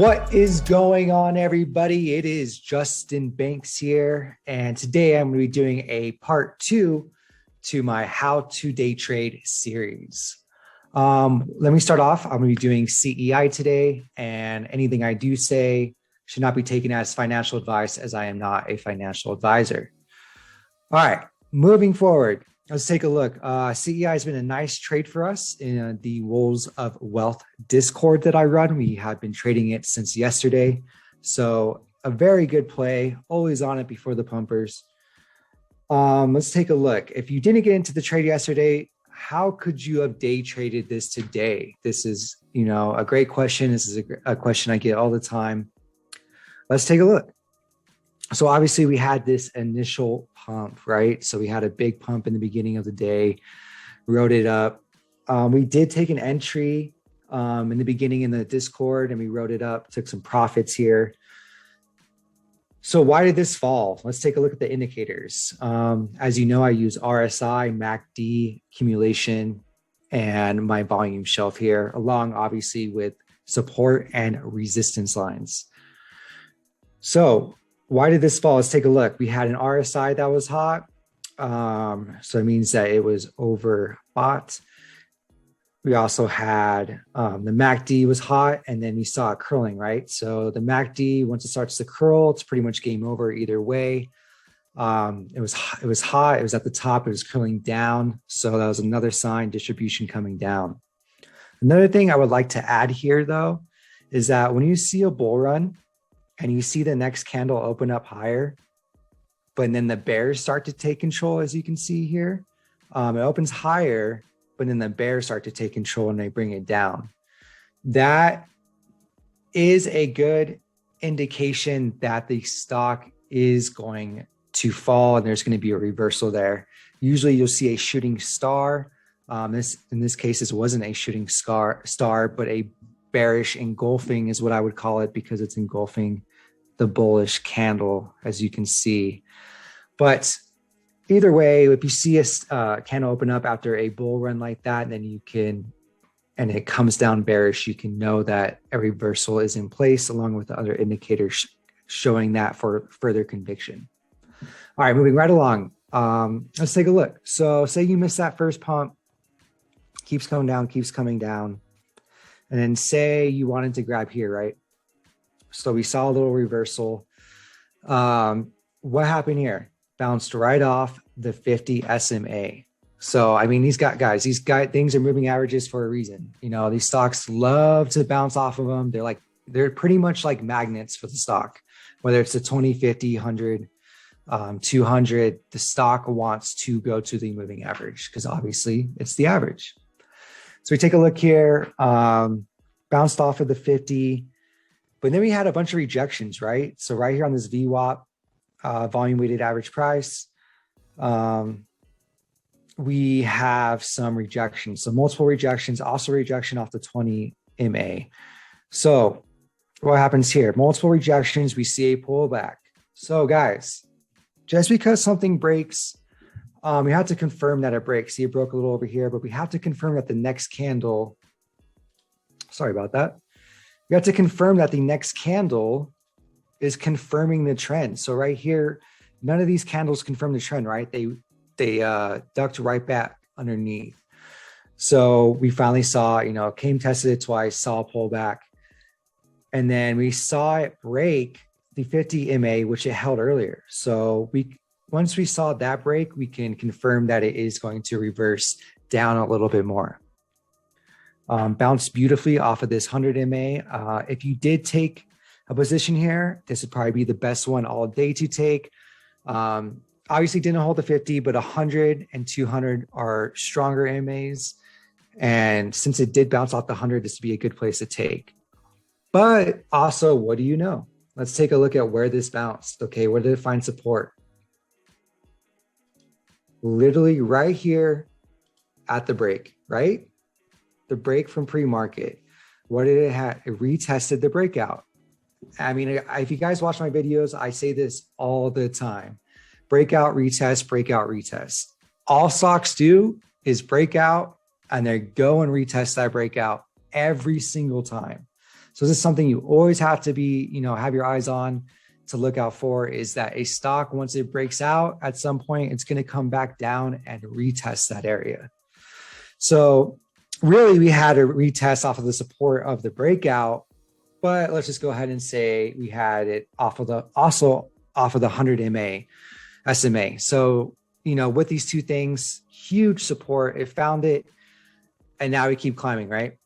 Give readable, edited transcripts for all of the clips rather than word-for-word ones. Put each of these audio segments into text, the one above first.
What is going on, everybody? It is Justin Banks here, and today I'm going to be doing a part 2 to my How to Day Trade series. Let me start off. I'm going to be doing CEI today, and anything I do say should not be taken as financial advice, as I am not a financial advisor. All right, moving forward. Let's take a look. CEI has been a nice trade for us in the Wolves of Wealth Discord that I run. We have been trading it since yesterday. So a very good play, always on it before the pumpers. Let's take a look. If you didn't get into the trade yesterday, how could you have day traded this today? This is, a great question. This is a question I get all the time. Let's take a look. So obviously we had this initial pump, right? So we had a big pump in the beginning of the day, wrote it up. We did take an entry in the beginning in the Discord and we wrote it up, took some profits here. So why did this fall? Let's take a look at the indicators. As you know, I use RSI, MACD, accumulation, and my volume shelf here, along obviously with support and resistance lines. So why did this fall? Let's take a look. We had an RSI that was hot. So it means that it was overbought. We also had the MACD was hot, and then we saw it curling, right? So the MACD, once it starts to curl, it's pretty much game over either way. It was hot. It was at the top. It was curling down. So that was another sign, distribution coming down. Another thing I would like to add here, though, is that when you see a bull run, and you see the next candle open up higher, but then the bears start to take control, as you can see here. It opens higher, but then the bears start to take control and they bring it down. That is a good indication that the stock is going to fall and there's going to be a reversal there. Usually you'll see a shooting star. In this case, this wasn't a shooting star, but a bearish engulfing is what I would call it, because it's engulfing the bullish candle, as you can see. But either way, if you see a candle open up after a bull run like that, then and it comes down bearish, you can know that a reversal is in place, along with the other indicators showing that for further conviction. All right, moving right along. Let's take a look. So say you missed that first pump, keeps coming down. And then say you wanted to grab here, right? So we saw a little reversal. What happened here? Bounced right off the 50 SMA. So, these things are moving averages for a reason. These stocks love to bounce off of them. They're pretty much like magnets for the stock, whether it's the 20, 50, 100, 200, the stock wants to go to the moving average because obviously it's the average. So we take a look here, bounced off of the 50, but then we had a bunch of rejections, right? So right here on this VWAP, volume weighted average price, we have some rejections. So multiple rejections, also rejection off the 20 MA. So what happens here? Multiple rejections, we see a pullback. So guys, just because something breaks, we have to confirm that it breaks. See, it broke a little over here, but we have to confirm that the next candle, sorry about that. We have to confirm that the next candle is confirming the trend. So right here, none of these candles confirm the trend, right? They ducked right back underneath. So we finally saw, tested it twice, saw a pullback. And then we saw it break the 50 MA, which it held earlier. So once we saw that break, we can confirm that it is going to reverse down a little bit more. Bounced beautifully off of this 100 MA. If you did take a position here, this would probably be the best one all day to take. Obviously didn't hold the 50, but 100 and 200 are stronger MAs. And since it did bounce off the 100, this would be a good place to take. But also, what do you know? Let's take a look at where this bounced. Okay, where did it find support? Literally right here at the break, right? The break from pre-market. What did it have? It retested the breakout. If you guys watch my videos, I say this all the time. Breakout, retest, breakout, retest. All stocks do is break out and they go and retest that breakout every single time. So this is something you always have to be, have your eyes on to look out for, is that a stock, once it breaks out at some point, it's going to come back down and retest that area. So really we had a retest off of the support of the breakout, but let's just go ahead and say we had it off of the 100 MA SMA. So, with these two things, huge support, it found it, and now we keep climbing, right?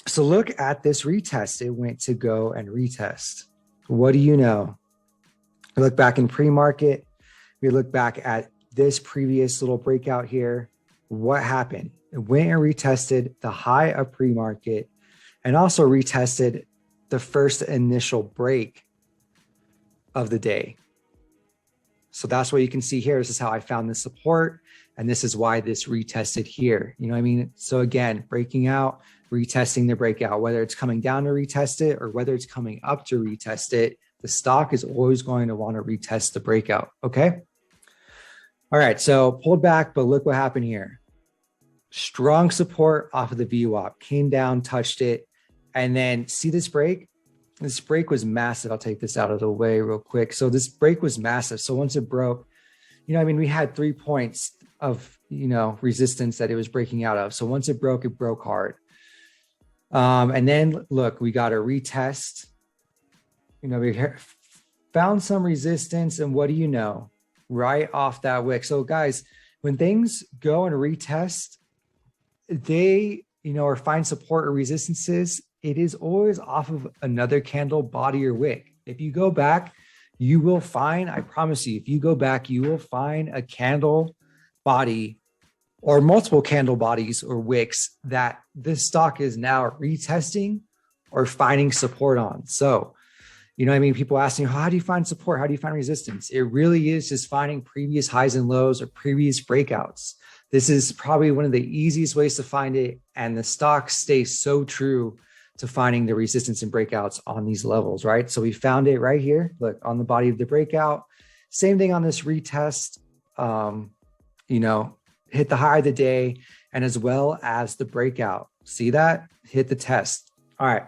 So look at this retest. It went to go and retest. What do you know? We look back in pre-market. We look back at this previous little breakout here. What happened? It went and retested the high of pre-market and also retested the first initial break of the day. So that's what you can see here. This is how I found the support. And this is why this retested here. You know what I mean? So again, breaking out, retesting the breakout, whether it's coming down to retest it or whether it's coming up to retest it, the stock is always going to want to retest the breakout. Okay. All right. So pulled back, but look what happened here. Strong support off of the VWAP, came down, touched it. And then see this break? This break was massive. I'll take this out of the way real quick. So this break was massive. So once it broke, we had 3 points of, resistance that it was breaking out of. So once it broke hard. And then look, we got a retest. We found some resistance, and what do you know? Right off that wick. So guys, when things go and retest, they, or find support or resistances, it is always off of another candle, body, or wick. If you go back, you will find, I promise you, if you go back, you will find a candle body or multiple candle bodies or wicks that this stock is now retesting or finding support on. So, people asking, how do you find support? How do you find resistance? It really is just finding previous highs and lows or previous breakouts. This is probably one of the easiest ways to find it. And the stock stays so true to finding the resistance and breakouts on these levels, right? So we found it right here. Look, on the body of the breakout. Same thing on this retest, hit the high of the day, and as well as the breakout. See that? Hit the test. All right.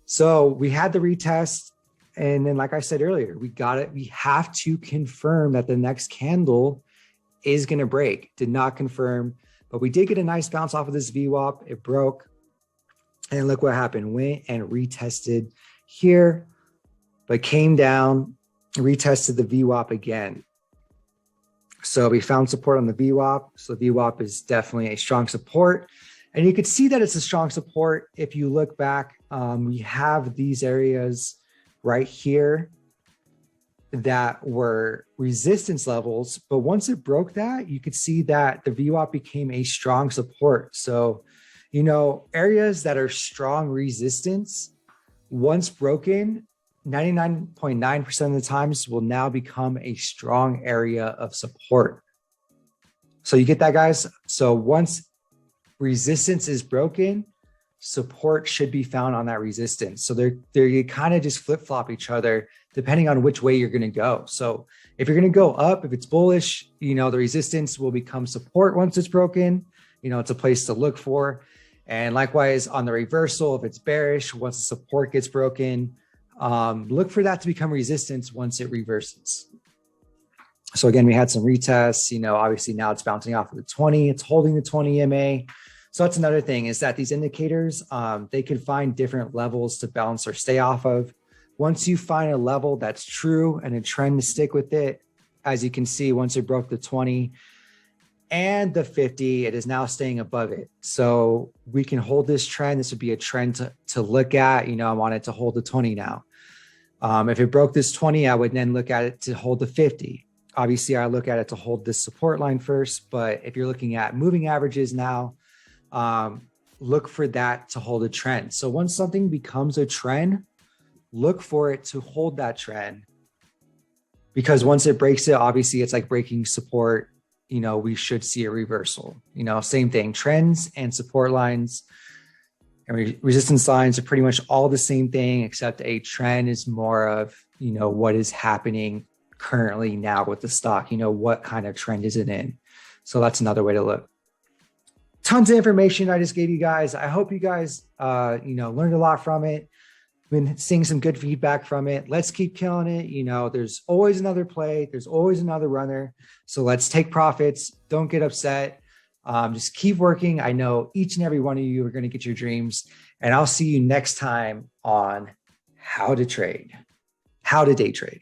So we had the retest. And then, like I said earlier, we got it. We have to confirm that the next candle is going to break. Did not confirm, but we did get a nice bounce off of this VWAP. It broke. And look what happened. Went and retested here, but came down, retested the VWAP again. So we found support on the VWAP. So the VWAP is definitely a strong support. And you could see that it's a strong support. If you look back, we have these areas right here that were resistance levels. But once it broke that, you could see that the VWAP became a strong support. So areas that are strong resistance, once broken, 99.9% of the times will now become a strong area of support. So you get that, guys? So once resistance is broken, support should be found on that resistance. So they kind of just flip-flop each other depending on which way you're going to go. So if you're going to go up, if it's bullish, the resistance will become support once it's broken. It's a place to look for. And likewise on the reversal, if it's bearish, once the support gets broken, look for that to become resistance once it reverses. So again, we had some retests, obviously now it's bouncing off of the 20, it's holding the 20 MA. So that's another thing, is that these indicators, they can find different levels to bounce or stay off of. Once you find a level that's true and a trend to stick with it, as you can see, once it broke the 20, and the 50, it is now staying above it. So we can hold this trend. This would be a trend to look at. I want it to hold the 20 now. If it broke this 20, I would then look at it to hold the 50. Obviously, I look at it to hold this support line first. But if you're looking at moving averages now, look for that to hold a trend. So once something becomes a trend, look for it to hold that trend. Because once it breaks it, obviously, it's like breaking support. We should see a reversal. Same thing, trends and support lines and resistance lines are pretty much all the same thing, except a trend is more of, what is happening currently now with the stock, what kind of trend is it in? So that's another way to look. tons of information I just gave you guys. I hope you guys, learned a lot from it. Been seeing some good feedback from it. Let's keep killing it. There's always another play. There's always another runner. So let's take profits. Don't get upset. Just keep working. I know each and every one of you are going to get your dreams. And I'll see you next time on How to Day Trade.